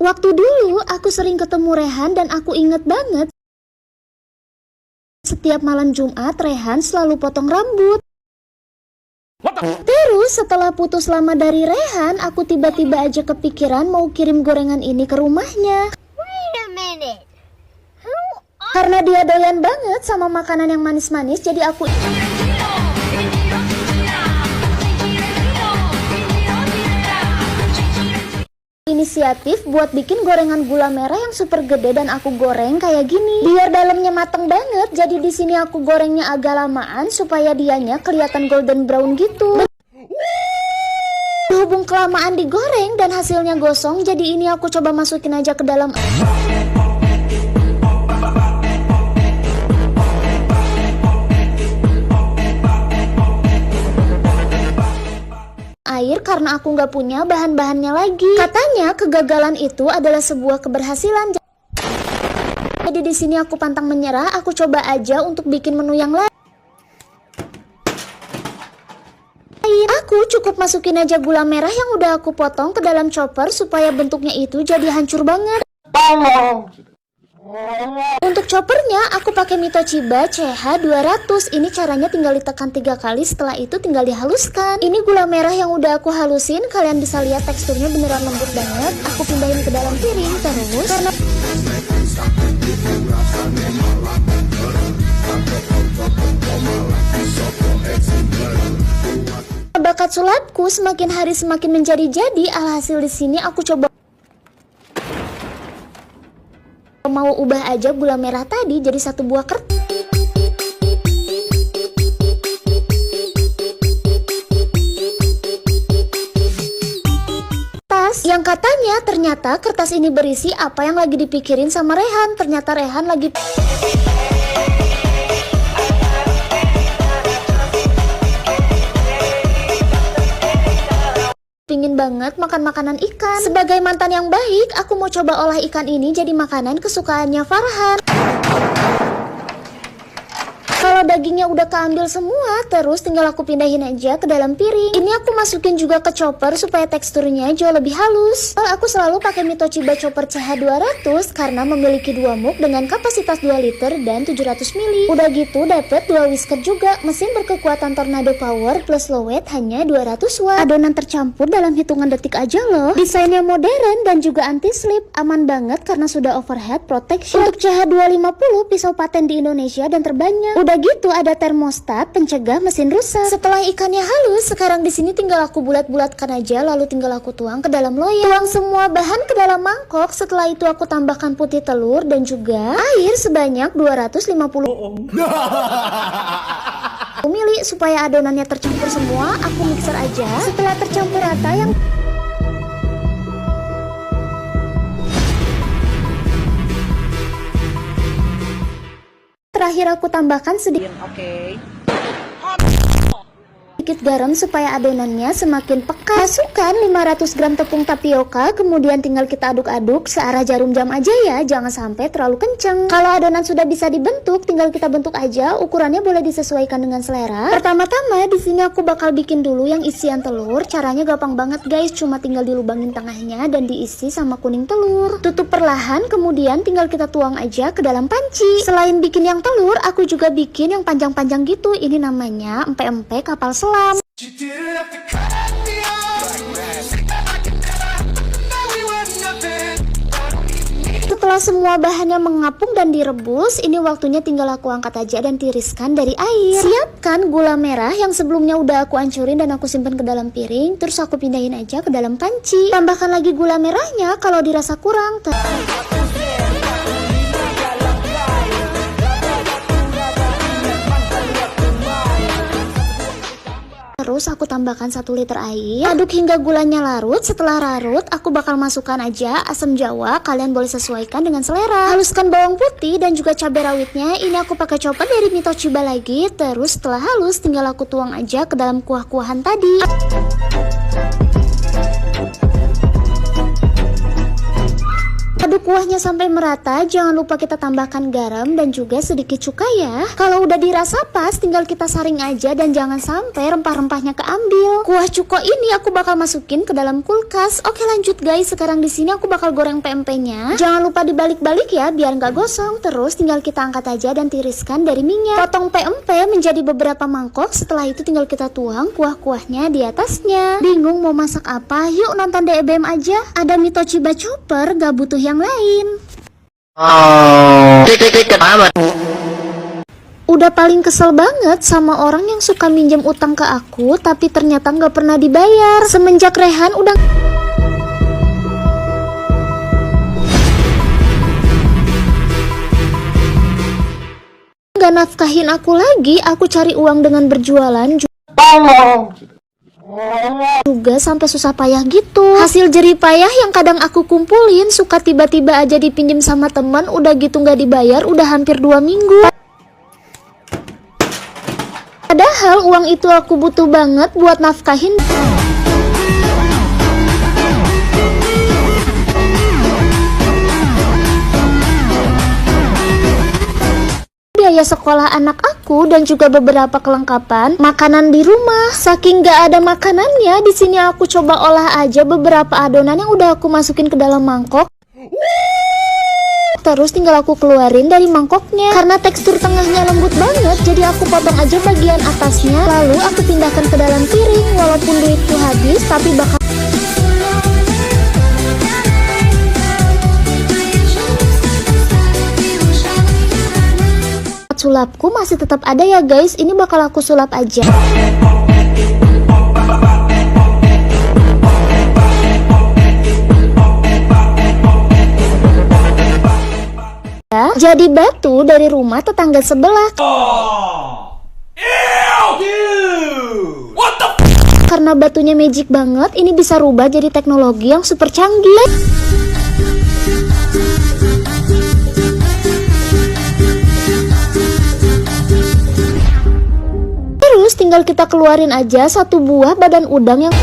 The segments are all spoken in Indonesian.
Waktu dulu aku sering ketemu Rehan dan aku inget banget setiap malam Jumat Rehan selalu potong rambut. Terus setelah putus lama dari Rehan, aku tiba-tiba aja kepikiran mau kirim gorengan ini ke rumahnya. Karena dia doyan banget sama makanan yang manis-manis, jadi aku inisiatif buat bikin gorengan gula merah yang super gede dan aku goreng kayak gini. Biar dalamnya mateng banget, jadi di sini aku gorengnya agak lamaan supaya dianya kelihatan golden brown gitu. Berhubung kelamaan digoreng dan hasilnya gosong, jadi ini aku coba masukin aja ke dalam air karena aku nggak punya bahan-bahannya lagi. Katanya kegagalan itu adalah sebuah keberhasilan. Jadi di sini aku pantang menyerah, aku coba aja untuk bikin menu yang lain. Aku cukup masukin aja gula merah yang udah aku potong ke dalam chopper supaya bentuknya itu jadi hancur banget. Untuk choppernya aku pakai Mitochiba CH200. Ini caranya tinggal ditekan 3 kali, setelah itu tinggal dihaluskan. Ini gula merah yang udah aku halusin, kalian bisa lihat teksturnya beneran lembut banget. Aku pindahin ke dalam piring terus karena bakat sulapku semakin hari semakin menjadi-jadi. Alhasil di sini aku coba mau ubah aja gula merah tadi jadi satu buah kertas yang katanya ternyata kertas ini berisi apa yang lagi dipikirin sama Rehan. Ternyata Rehan lagi pingin banget makan makanan ikan. Sebagai mantan yang baik, aku mau coba olah ikan ini jadi makanan kesukaannya Farhan. Kalau dagingnya udah keambil semua, terus tinggal aku pindahin aja ke dalam piring. Ini aku masukin juga ke chopper supaya teksturnya jauh lebih halus. Aku selalu pakai Mitochiba chopper CH200 karena memiliki 2 muk dengan kapasitas 2 liter dan 700 ml. Udah gitu dapet 2 whisker juga. Mesin berkekuatan tornado power plus low weight hanya 200 watt. Adonan tercampur dalam hitungan detik aja loh. Desainnya modern dan juga anti slip. Aman banget karena sudah overhead protection. Untuk CH250 pisau paten di Indonesia dan terbanyak. Udah gitu ada termostat pencegah mesin rusak. Setelah ikannya halus, sekarang di sini tinggal aku bulat-bulatkan aja, lalu tinggal aku tuang ke dalam loyang. Tuang semua bahan ke dalam mangkok. Setelah itu aku tambahkan putih telur dan juga air sebanyak 250 ml supaya adonannya tercampur semua. Aku mixer aja. Setelah tercampur rata yang terakhir aku tambahkan sedikit garam supaya adonannya semakin pekat. Masukkan 500 gram tepung tapioka, kemudian tinggal kita aduk-aduk searah jarum jam aja ya, jangan sampai terlalu kenceng. Kalau adonan sudah bisa dibentuk, tinggal kita bentuk aja. Ukurannya boleh disesuaikan dengan selera. Pertama-tama di sini aku bakal bikin dulu yang isian telur. Caranya gampang banget guys, cuma tinggal dilubangin tengahnya dan diisi sama kuning telur. Tutup perlahan, kemudian tinggal kita tuang aja ke dalam panci. Selain bikin yang telur, aku juga bikin yang panjang-panjang gitu. Ini namanya empe-empe kapal selam. Setelah semua bahannya mengapung dan direbus, ini waktunya tinggal aku angkat aja dan tiriskan dari air. Siapkan gula merah yang sebelumnya udah aku hancurin dan aku simpan ke dalam piring. Terus aku pindahin aja ke dalam panci. Tambahkan lagi gula merahnya kalau dirasa kurang. Terus aku tambahkan 1 liter air. Aduk hingga gulanya larut. Setelah larut, aku bakal masukkan aja asam jawa. Kalian boleh sesuaikan dengan selera. Haluskan bawang putih dan juga cabai rawitnya. Ini aku pakai chopper dari Mitochiba lagi. Terus setelah halus, tinggal aku tuang aja ke dalam kuah-kuahan tadi. Aduk kuahnya udah sampai merata, jangan lupa kita tambahkan garam dan juga sedikit cuka ya. Kalau udah dirasa pas, tinggal kita saring aja dan jangan sampai rempah-rempahnya keambil. Kuah cuko ini aku bakal masukin ke dalam kulkas. Oke lanjut guys, sekarang di sini aku bakal goreng PMP-nya. Jangan lupa dibalik-balik ya biar nggak gosong. Terus tinggal kita angkat aja dan tiriskan dari minyak. Potong PMP menjadi beberapa mangkok. Setelah itu tinggal kita tuang kuah-kuahnya di atasnya. Bingung mau masak apa? Yuk nonton DBM aja. Ada Mitochiba Chopper, gak butuh yang lain. Udah paling kesel banget sama orang yang suka minjem utang ke aku tapi ternyata gak pernah dibayar. Semenjak Rehan udah gak nafkahin aku lagi. Aku cari uang dengan berjualan juga sampai susah payah gitu. Hasil jerih payah yang kadang aku kumpulin suka tiba-tiba aja dipinjem sama teman, udah gitu nggak dibayar udah hampir 2 minggu. Padahal uang itu aku butuh banget buat nafkahin biaya sekolah anak aku dan juga beberapa kelengkapan makanan di rumah. Saking gak ada makanannya, di sini aku coba olah aja beberapa adonan yang udah aku masukin ke dalam mangkok. Terus tinggal aku keluarin dari mangkoknya. Karena tekstur tengahnya lembut banget, jadi aku potong aja bagian atasnya. Lalu aku pindahkan ke dalam piring. Walaupun duitku habis, tapi bakal sulapku masih tetap ada ya guys. Ini bakal aku sulap aja. Jadi batu dari rumah tetangga sebelah. Karena batunya magic banget, ini bisa rubah jadi teknologi yang super canggih. Terus tinggal kita keluarin aja satu buah badan udang yang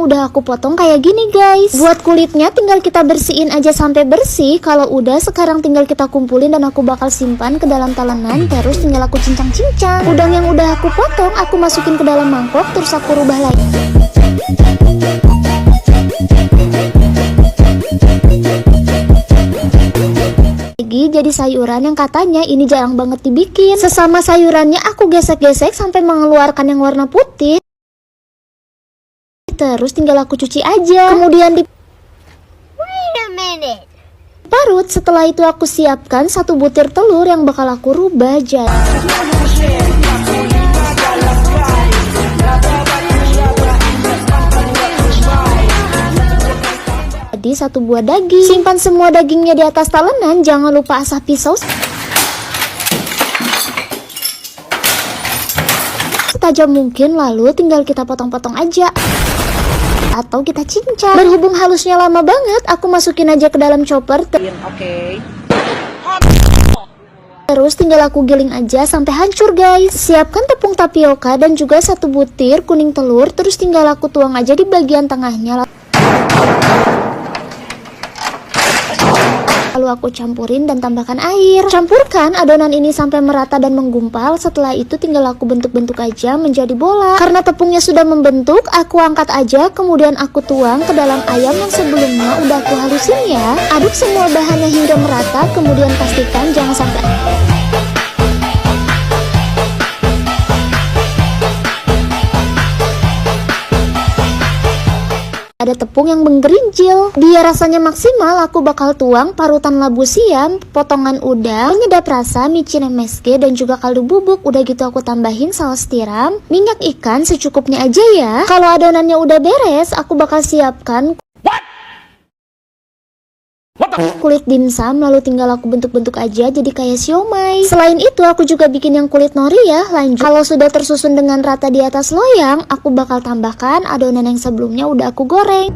udah aku potong kayak gini guys. Buat kulitnya tinggal kita bersihin aja sampai bersih. Kalau udah sekarang tinggal kita kumpulin dan aku bakal simpan ke dalam talenan. Terus tinggal aku cincang-cincang. Udang yang udah aku potong aku masukin ke dalam mangkok. Terus aku rubah lagi. Jadi sayuran yang katanya ini jarang banget dibikin. Sesama sayurannya aku gesek-gesek sampai mengeluarkan yang warna putih. Terus tinggal aku cuci aja. Kemudian parut. Setelah itu aku siapkan satu butir telur yang bakal aku rubah jadi satu buah daging. Simpan semua dagingnya di atas talenan. Jangan lupa asah pisau setajam mungkin. Lalu tinggal kita potong-potong aja atau kita cincang. Berhubung halusnya lama banget, aku masukin aja ke dalam chopper. Terus tinggal aku giling aja sampai hancur guys. Siapkan tepung tapioka dan juga satu butir kuning telur. Terus tinggal aku tuang aja di bagian tengahnya. Lalu aku campurin dan tambahkan air. Campurkan adonan ini sampai merata dan menggumpal. Setelah itu tinggal aku bentuk-bentuk aja menjadi bola. Karena tepungnya sudah membentuk, aku angkat aja. Kemudian aku tuang ke dalam ayam yang sebelumnya udah aku halusin ya. Aduk semua bahannya hingga merata. Kemudian pastikan jangan sampai ada tepung yang menggerinjil. Biar rasanya maksimal, aku bakal tuang parutan labu siam, potongan udang, penyedap rasa, micin MSG, dan juga kaldu bubuk. Udah gitu aku tambahin saus tiram, minyak ikan secukupnya aja ya. Kalau adonannya udah beres, aku bakal siapkan kulit dimsum. Lalu tinggal aku bentuk-bentuk aja jadi kayak siomay. Selain itu aku juga bikin yang kulit nori ya. Lanjut, kalau sudah tersusun dengan rata di atas loyang, aku bakal tambahkan adonan yang sebelumnya udah aku goreng.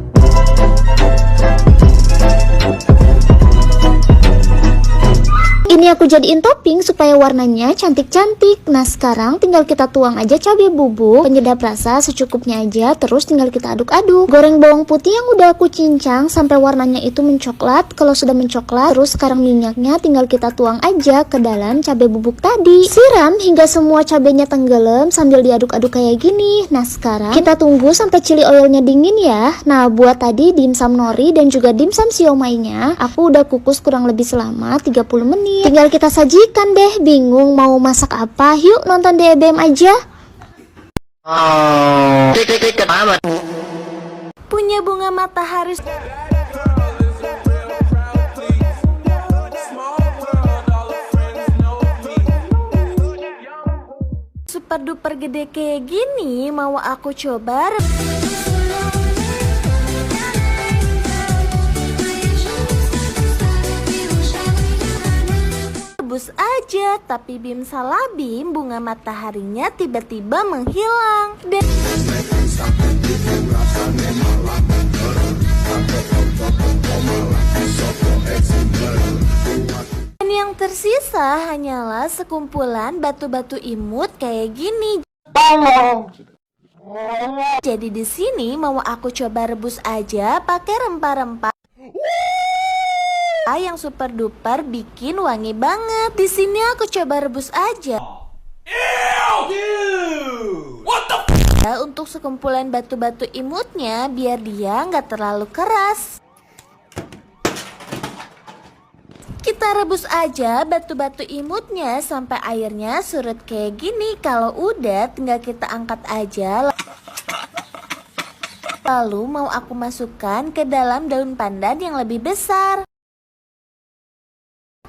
Ini aku jadiin topping supaya warnanya cantik-cantik. Nah sekarang tinggal kita tuang aja cabai bubuk, penyedap rasa secukupnya aja, terus tinggal kita aduk-aduk. Goreng bawang putih yang udah aku cincang sampai warnanya itu mencoklat. Kalau sudah mencoklat, terus sekarang minyaknya tinggal kita tuang aja ke dalam cabai bubuk tadi. Siram hingga semua cabainya tenggelam sambil diaduk-aduk kayak gini. Nah sekarang kita tunggu sampai chili oilnya dingin ya. Nah buat tadi dimsum nori dan juga dimsum siomay-nya aku udah kukus kurang lebih selama 30 menit. Tinggal kita sajikan deh. Bingung mau masak apa? Yuk nonton di EBM aja. Punya bunga matahari super duper gede kayak gini, mau aku coba rebus aja. Tapi bim salah bim, bunga mataharinya tiba-tiba menghilang. Dan yang tersisa hanyalah sekumpulan batu-batu imut kayak gini. Jadi di sini mau aku coba rebus aja pakai rempah-rempah yang super duper bikin wangi banget. Di sini aku coba rebus aja. Untuk sekumpulan batu-batu imutnya biar dia nggak terlalu keras. Kita rebus aja batu-batu imutnya sampai airnya surut kayak gini. Kalau udah tinggal kita angkat aja. Lalu mau aku masukkan ke dalam daun pandan yang lebih besar.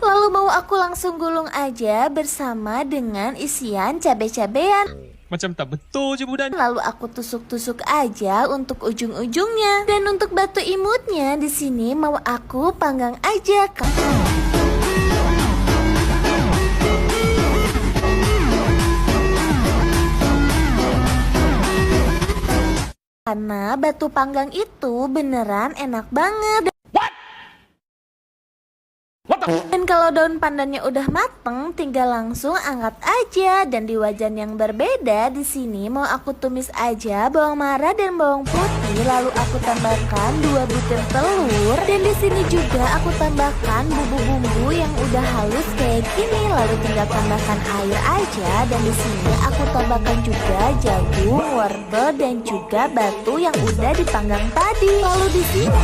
Lalu mau aku langsung gulung aja bersama dengan isian cabai-cabean. Macam tak betul je budak. Lalu aku tusuk-tusuk aja untuk ujung-ujungnya. Dan untuk batu imutnya di sini mau aku panggang aja. Karena batu panggang itu beneran enak banget. Dan kalau daun pandannya udah mateng, tinggal langsung angkat aja. Dan di wajan yang berbeda di sini mau aku tumis aja bawang merah dan bawang putih. Lalu aku tambahkan 2 butir telur. Dan di sini juga aku tambahkan bumbu-bumbu yang udah halus kayak gini. Lalu tinggal tambahkan air aja. Dan di sini aku tambahkan juga jagung, wortel dan juga batu yang udah dipanggang tadi. Lalu di sini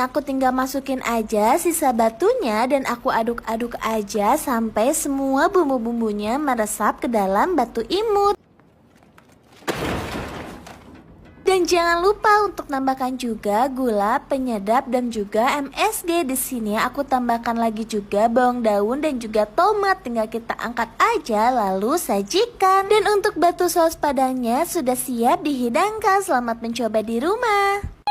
aku tinggal masukin aja sisa batunya dan aku aduk-aduk aja sampai semua bumbu-bumbunya meresap ke dalam batu imut. Dan jangan lupa untuk tambahkan juga gula, penyedap dan juga MSG. Di sini aku tambahkan lagi juga bawang daun dan juga tomat. Tinggal kita angkat aja lalu sajikan. Dan untuk batu saus padangnya sudah siap dihidangkan. Selamat mencoba di rumah.